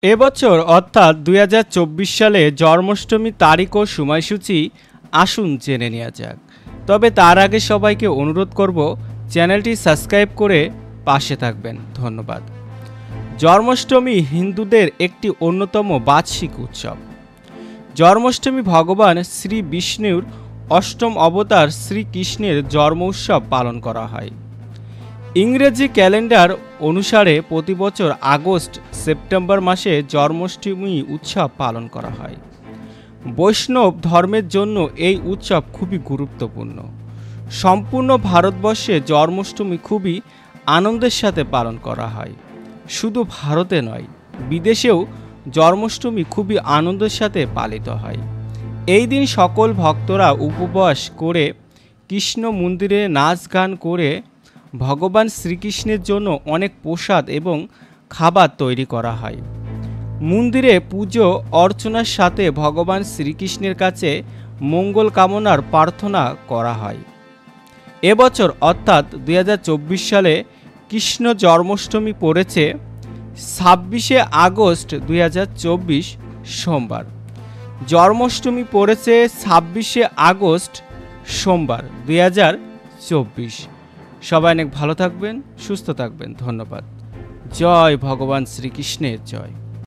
এবছর অর্থাৎ ২০২৪ সালে জন্মাষ্টমী তারিখ ও সময়সূচি আসুন জেনে নেওয়া যাক। তবে তার আগে সবাইকে অনুরোধ করব চ্যানেলটি সাবস্ক্রাইব করে পাশে থাকবেন। ধন্যবাদ। জন্মাষ্টমী হিন্দুদের একটি অন্যতম বার্ষিক উৎসব। জন্মাষ্টমী ভগবান শ্রী বিষ্ণুর অষ্টম অবতার শ্রীকৃষ্ণের জন্ম উৎসব পালন করা হয়। ইংরেজি ক্যালেন্ডার অনুসারে প্রতি বছর আগস্ট সেপ্টেম্বর মাসে জন্মাষ্টমী উৎসব পালন করা হয়। বৈষ্ণব ধর্মের জন্য এই উৎসব খুবই গুরুত্বপূর্ণ। সম্পূর্ণ ভারতবর্ষে জন্মাষ্টমী খুবই আনন্দের সাথে পালন করা হয়। শুধু ভারতে নয়, বিদেশেও জন্মাষ্টমী খুবই আনন্দের সাথে পালিত হয়। এই দিন সকল ভক্তরা উপবাস করে কৃষ্ণ মন্দিরে নাচ গান করে ভগবান শ্রীকৃষ্ণের জন্য অনেক প্রসাদ এবং খাবার তৈরি করা হয়। মন্দিরে পুজো অর্চনার সাথে ভগবান শ্রীকৃষ্ণের কাছে মঙ্গল কামনার প্রার্থনা করা হয়। এবছর অর্থাৎ ২০২৪ সালে কৃষ্ণ জন্মাষ্টমী পড়েছে ২৬শে আগস্ট ২০২৪ সোমবার। জন্মাষ্টমী পড়েছে ২৬শে আগস্ট সোমবার ২০২৪। সবাই অনেক ভালো থাকবেন, সুস্থ থাকবেন। ধন্যবাদ। জয় ভগবান শ্রীকৃষ্ণের জয়।